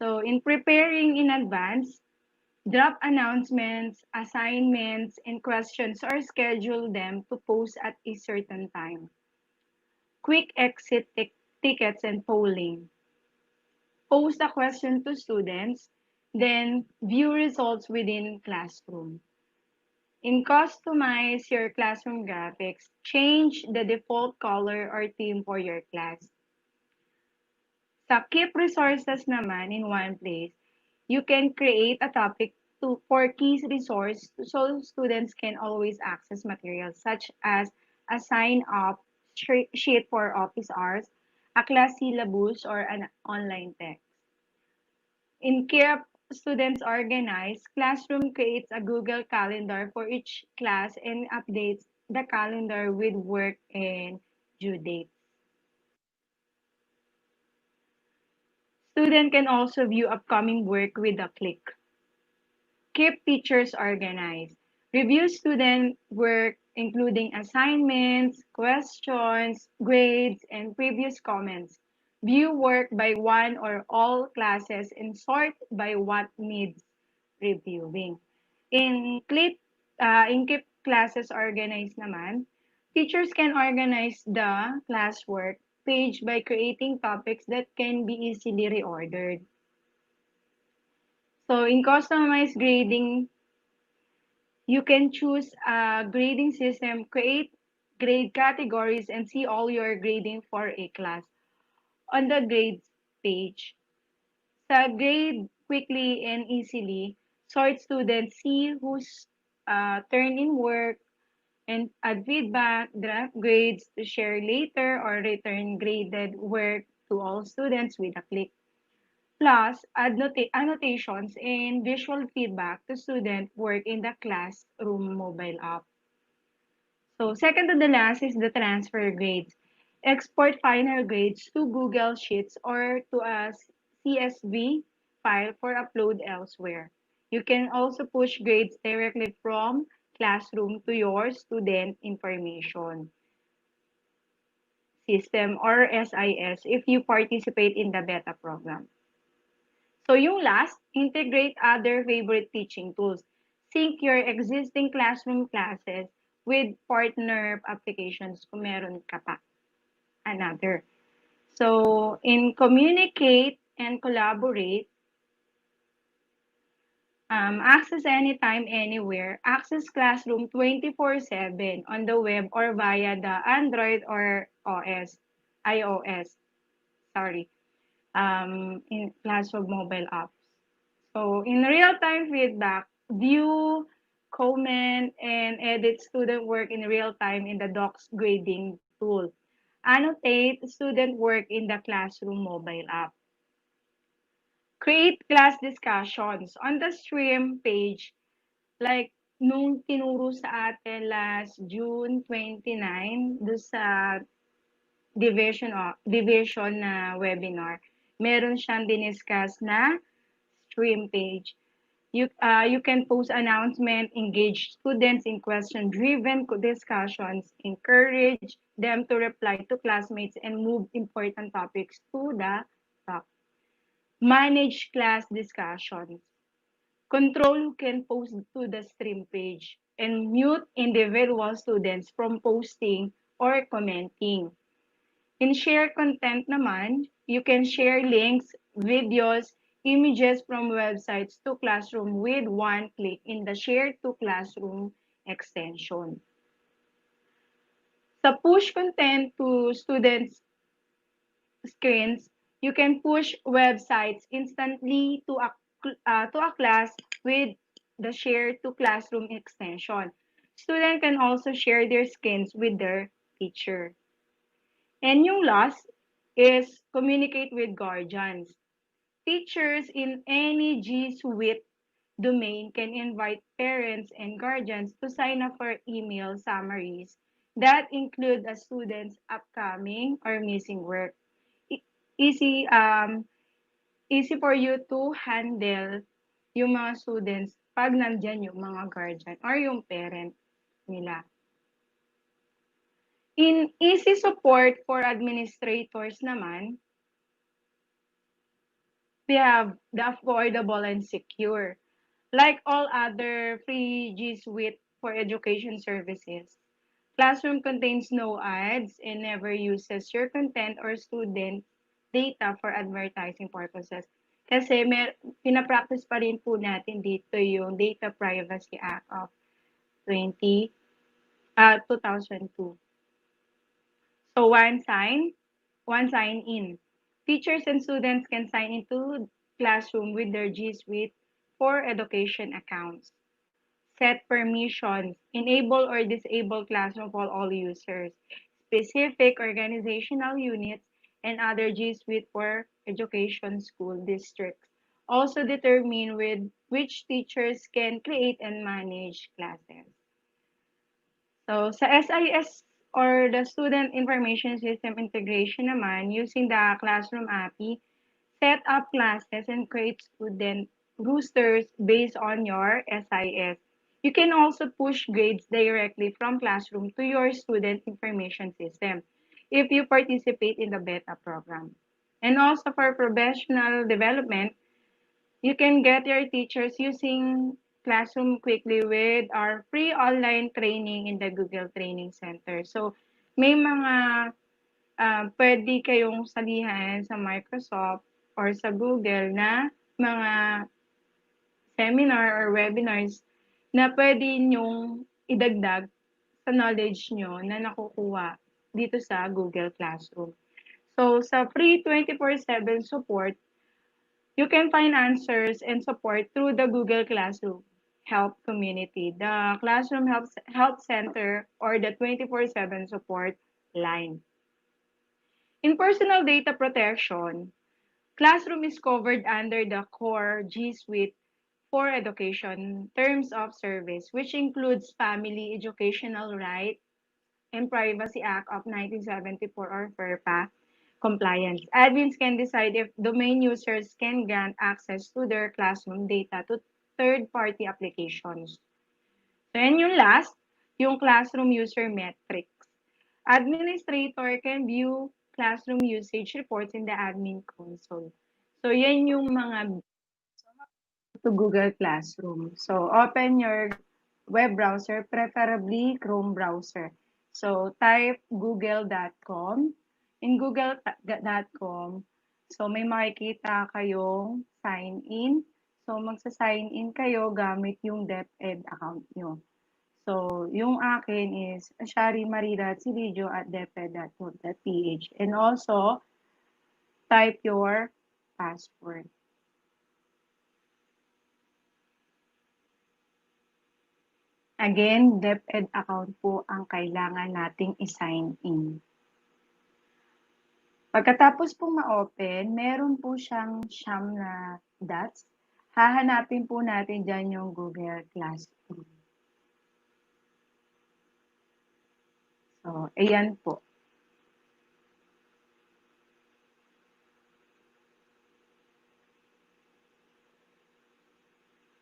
[SPEAKER 1] So, in preparing in advance, drop announcements, assignments, and questions or schedule them to post at a certain time. Quick exit tickets and polling. Post a question to students, then view results within Classroom. In customize your classroom graphics, change the default color or theme for your class. Sa keep resources naman in one place, you can create a topic for key resource so students can always access materials such as a sign-up sheet for office hours, a class syllabus, or an online text. In Keep Students Organized, Classroom creates a Google Calendar for each class and updates the calendar with work and due dates. Student can also view upcoming work with a click. Keep teachers organized. Review student work including assignments, questions, grades, and previous comments. View work by one or all classes and sort by what needs reviewing. In Keep Classes Organized naman, teachers can organize the classwork page by creating topics that can be easily reordered. So in customized grading, you can choose a grading system, create grade categories, and see all your grading for a class on the grades page. Sa grade quickly and easily, sort students, see who's turn in work, and add feedback, draft grades to share later, or return graded work to all students with a click. Plus, add annotations and visual feedback to student work in the classroom mobile app. So second to the last is the transfer grades. Export final grades to Google Sheets or to a CSV file for upload elsewhere. You can also push grades directly from Classroom to your student information system or SIS if you participate in the beta program. So yung last, integrate other favorite teaching tools. Sync your existing classroom classes with partner applications kung meron ka pa. Another.
[SPEAKER 6] So, in communicate and collaborate, access anytime, anywhere, access Classroom 24/7 on the web or via the Android or iOS, sorry, in Classroom mobile apps. So, in real-time feedback, view, comment, and edit student work in real time in the Docs grading tool. Annotate student work in the Classroom mobile app. Create class discussions on the stream page, like nung tinuro sa atin last June 29 do sa division na webinar. Meron siyang diniscuss na stream page. You can post announcement, engage students in question-driven discussions, encourage them to reply to classmates, and move important topics to the top. Manage class discussions. Control who can post to the stream page and mute individual students from posting or commenting. In share content naman, you can share links, videos, images from websites to Classroom with one click in the Share to Classroom extension. Sa push content to students' screens, you can push websites instantly to a class with the Share to Classroom extension. Students can also share their screens with their teacher. And yung last is communicate with guardians. Teachers in any G Suite domain can invite parents and guardians to sign up for email summaries that include a student's upcoming or missing work. E- Easy easy for you to handle yung mga students pag nandyan yung mga guardian or yung parent nila. In easy support for administrators naman, we have the affordable and secure. Like all other free G Suite for education services, Classroom contains no ads and never uses your content or student data for advertising purposes. Kasi pinapractice pa rin po natin dito yung Data Privacy Act of 2002. So one sign in. Teachers and students can sign into Classroom with their G Suite for education accounts. Set permissions. Enable or disable Classroom for all users. Specific organizational units and other G Suite for education school districts. Also determine with which teachers can create and manage classes. So sa SIS or the Student Information System Integration naman, using the Classroom API, set up classes and create student roosters based on your SIS. You can also push grades directly from Classroom to your student information system if you participate in the beta program. And also for professional development, you can get your teachers using Classroom quickly with our free online training in the Google Training Center. So, may mga pwede kayong salihan sa Microsoft or sa Google na mga seminar or webinars na pwede nyong idagdag sa knowledge nyo na nakukuha dito sa Google Classroom. So, sa free 24/7 support, you can find answers and support through the Google Classroom Help Community, the Classroom Help Center, or the 24/7 support line. In personal data protection, Classroom is covered under the core G Suite for Education Terms of Service, which includes Family Educational Right and Privacy Act of 1974 or FERPA compliance. Admins can decide if domain users can grant access to their classroom data to third-party applications. Then yung last, yung classroom user metrics. Administrator can view classroom usage reports in the admin console. So yan yung mga to Google Classroom. So open your web browser, preferably Chrome browser. So type google.com
[SPEAKER 1] in google.com. So, may makikita kayong sign in. So, magsa-sign in kayo gamit yung DepEd account nyo. So, yung akin is sharimaria.silidjo@deped.gov.ph, and also type your password. Again, DepEd account po ang kailangan nating i-sign in. Pagkatapos po ma-open, meron po siyang siyam na dots. Hahanapin po natin dyan yung Google Classroom. So, ayan po.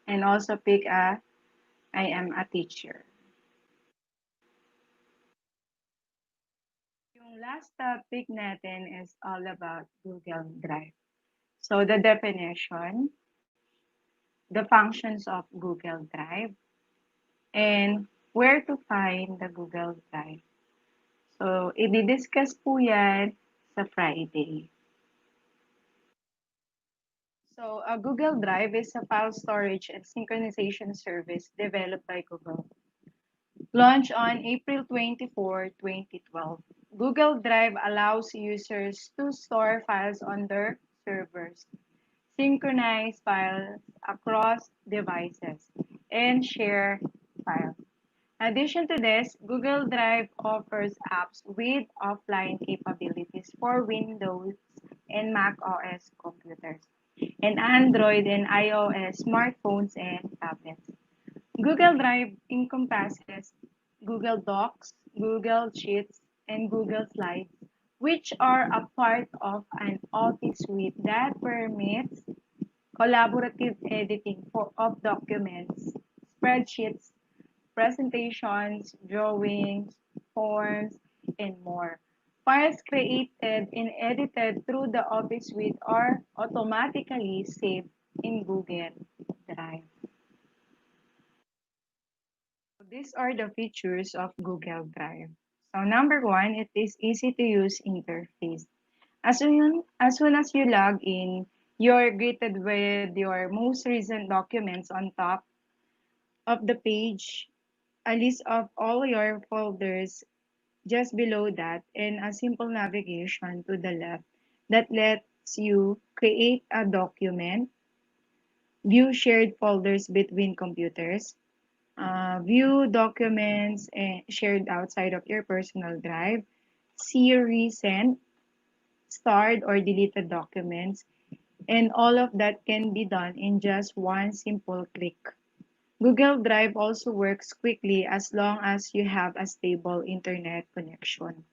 [SPEAKER 1] And also pick I am a teacher. Yung last topic natin is all about Google Drive. So, the definition, the functions of Google Drive, and where to find the Google Drive. So, i-discuss po yan sa Friday. So, a Google Drive is a file storage and synchronization service developed by Google. Launched on April 24, 2012, Google Drive allows users to store files on their servers, synchronize files across devices, and share files. In addition to this, Google Drive offers apps with offline capabilities for Windows and Mac OS computers, and Android and iOS smartphones and tablets. Google Drive encompasses Google Docs, Google Sheets, and Google Slides, which are a part of an Office suite that permits collaborative editing of documents, spreadsheets, presentations, drawings, forms, and more. Files created and edited through the Office suite are automatically saved in Google Drive. These are the features of Google Drive. So number one, it is easy to use interface. As soon as you log in, you're greeted with your most recent documents on top of the page, a list of all your folders just below that, and a simple navigation to the left that lets you create a document, view shared folders between computers, view documents shared outside of your personal drive, see recent, starred, or deleted documents, and all of that can be done in just one simple click. Google Drive also works quickly as long as you have a stable internet connection.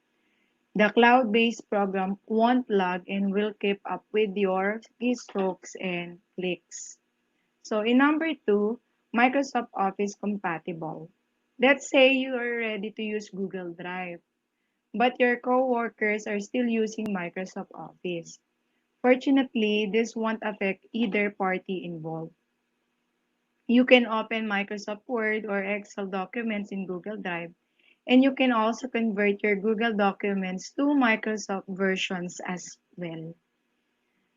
[SPEAKER 1] The cloud-based program won't lag and will keep up with your keystrokes and clicks. So in number two, Microsoft Office compatible. Let's say you are ready to use Google Drive, but your coworkers are still using Microsoft Office. Fortunately, this won't affect either party involved. You can open Microsoft Word or Excel documents in Google Drive, and you can also convert your Google documents to Microsoft versions as well.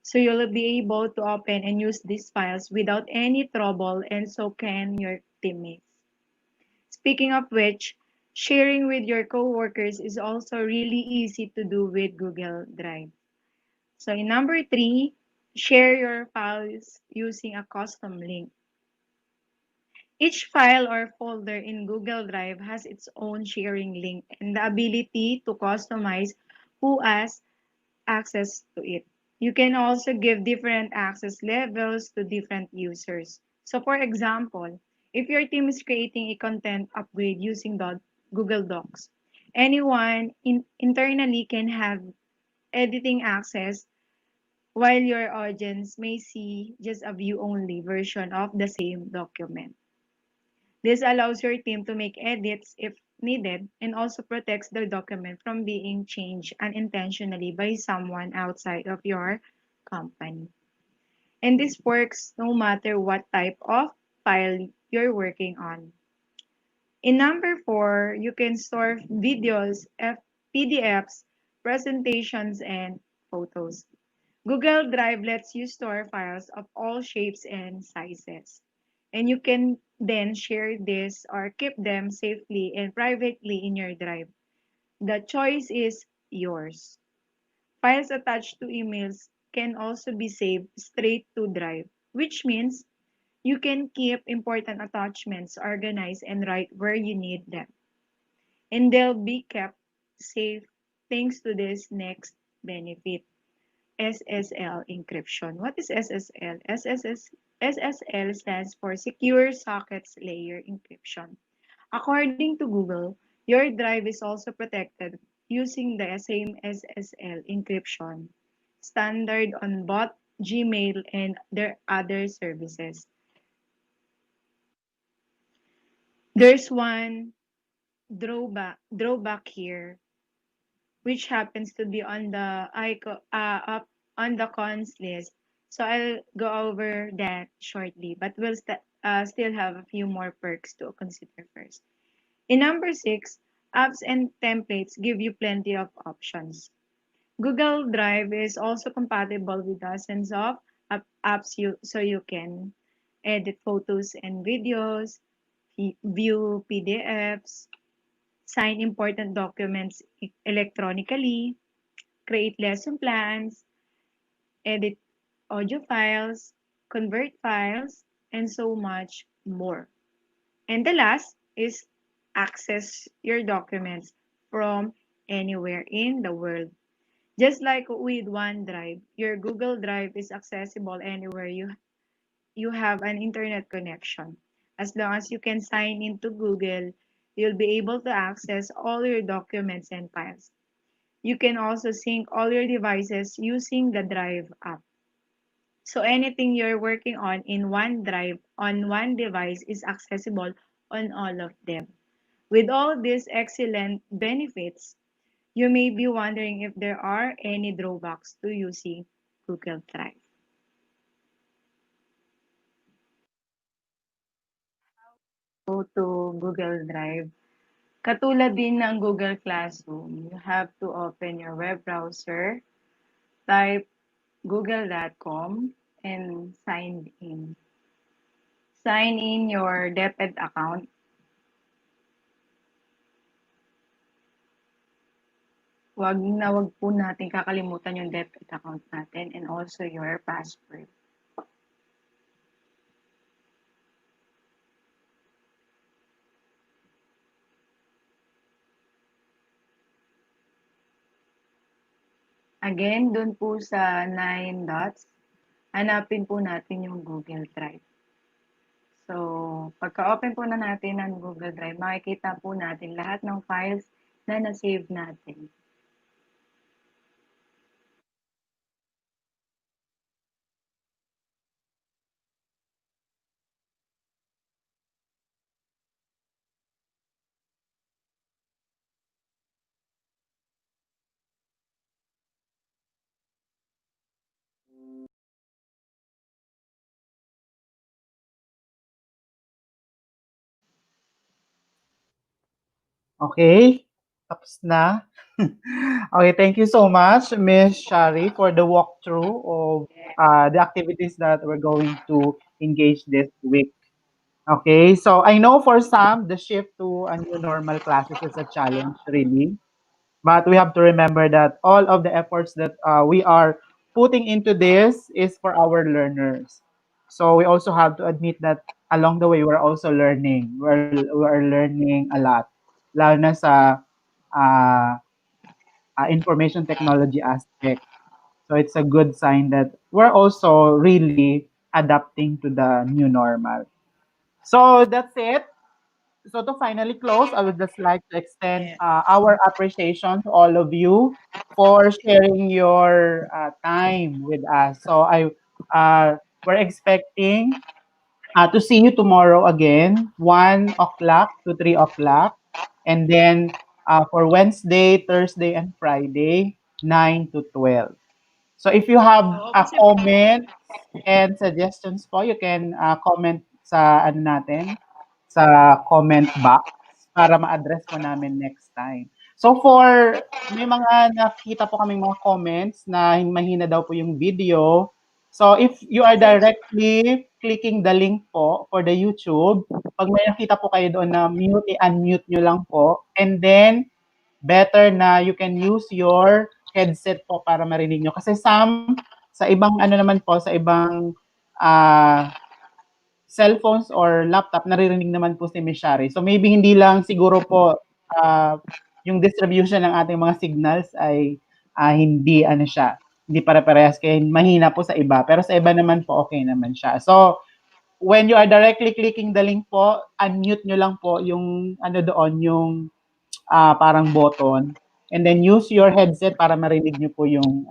[SPEAKER 1] So you'll be able to open and use these files without any trouble, and so can your teammates. Speaking of which, sharing with your coworkers is also really easy to do with Google Drive. So in number three, share your files using a custom link. Each file or folder in Google Drive has its own sharing link and the ability to customize who has access to it. You can also give different access levels to different users. So for example, if your team is creating a content upgrade using Google Docs, anyone internally can have editing access while your audience may see just a view-only version of the same document. This allows your team to make edits if needed and also protects the document from being changed unintentionally by someone outside of your company. And this works no matter what type of file you're working on. In number four, you can store videos, PDFs, presentations, and photos. Google Drive lets you store files of all shapes and sizes. And you can then share this or keep them safely and privately in your drive. The choice is yours. Files attached to emails can also be saved straight to Drive, which means you can keep important attachments organized and right where you need them. And they'll be kept safe thanks to this next benefit. SSL encryption. What is SSL? SSL stands for Secure Sockets Layer Encryption. According to Google, your drive is also protected using the same SSL encryption standard on both Gmail and their other services. There's one drawback here, which happens to be on the up on the cons list. So I'll go over that shortly, but we'll still have a few more perks to consider first. In number six, apps and templates give you plenty of options. Google Drive is also compatible with dozens of apps so you can edit photos and videos, view PDFs, sign important documents electronically, create lesson plans, edit audio files, convert files, and so much more. And the last is access your documents from anywhere in the world. Just like with OneDrive, your Google Drive is accessible anywhere you have an internet connection. As long as you can sign into Google, you'll be able to access all your documents and files. You can also sync all your devices using the Drive app. So anything you're working on in OneDrive on one device is accessible on all of them. With all these excellent benefits, you may be wondering if there are any drawbacks to using Google Drive. Go to Google Drive. Katulad din ng Google Classroom, you have to open your web browser, type google.com, and sign in. Sign in your DepEd account. Wag po natin kakalimutan yung DepEd account natin and also your password. Again, dun po sa 9 dots, hanapin po natin yung Google Drive. So, pagka-open po na natin ng Google Drive, makikita po natin lahat ng files na na-save natin.
[SPEAKER 2] Okay, tapos na. Okay, thank you so much, Miss Shari, for the walkthrough of the activities that we're going to engage this week. Okay, so I know for some, the shift to a new normal classes is a challenge, really. But we have to remember that all of the efforts that we are putting into this is for our learners. So we also have to admit that along the way, we're also learning. We're learning a lot. Lalo na sa uh, information technology aspect. So it's a good sign that we're also really adapting to the new normal. So that's it. So to finally close, I would just like to extend our appreciation to all of you for sharing your time with us. So we're expecting to see you tomorrow again, 1 o'clock to 3 o'clock, and then for Wednesday, Thursday, and Friday, 9 to 12. So if you have
[SPEAKER 4] Oo,
[SPEAKER 2] a
[SPEAKER 4] kasi
[SPEAKER 2] comment and suggestions po, you can comment sa ano natin, sa comment box para ma-address po namin next time. So for may mga nakita po kaming mga comments na mahina daw po yung video. So if you are directly clicking the link po for the YouTube, pag may nakita po kayo doon na mute, i-unmute nyo lang po. And then, better na you can use your headset po para marinig nyo. Kasi sa ibang ano naman po, sa ibang uh, cellphones or laptop, naririnig naman po si Miss Shari. So maybe hindi lang siguro po yung distribution ng ating mga signals ay hindi ano siya, hindi pare-parehas kaya mahina po sa iba. Pero sa iba naman po okay naman siya. So when you are directly clicking the link po, unmute nyo lang po yung ano doon, yung parang button. And then use your headset para marinig nyo po yung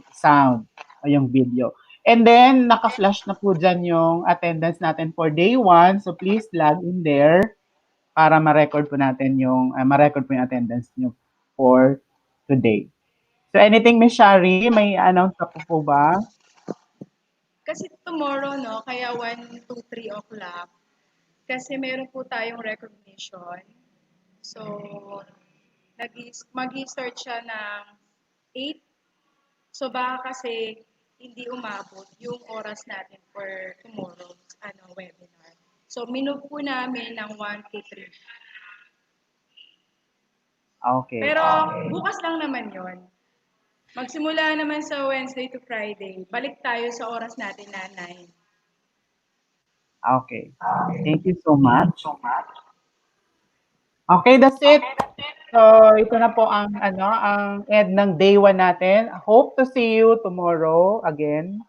[SPEAKER 2] sound o yung video. And then, naka-flash na po dyan yung attendance natin for day 1. So, please log in there para ma-record po natin yung, ma-record po yung attendance nyo for today. So, anything, Ms. Shari, may announce ka po ba?
[SPEAKER 4] Kasi tomorrow, no, kaya 1 to 3 o'clock, kasi meron po tayong recognition. So, mag-start siya ng 8. So, baka kasi hindi umabot yung oras natin for tomorrow's webinar. So, minove po namin ng 1 to 3.
[SPEAKER 2] Okay.
[SPEAKER 4] Pero bukas lang naman yon. Magsimula naman sa Wednesday to Friday. Balik tayo sa oras natin na 9.
[SPEAKER 2] Okay. Thank you so much. Okay, that's it. So, ito na po ang end ng day 1 natin. Hope to see you tomorrow again,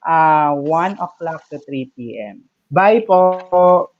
[SPEAKER 2] 1 o'clock to 3 p.m. Bye po!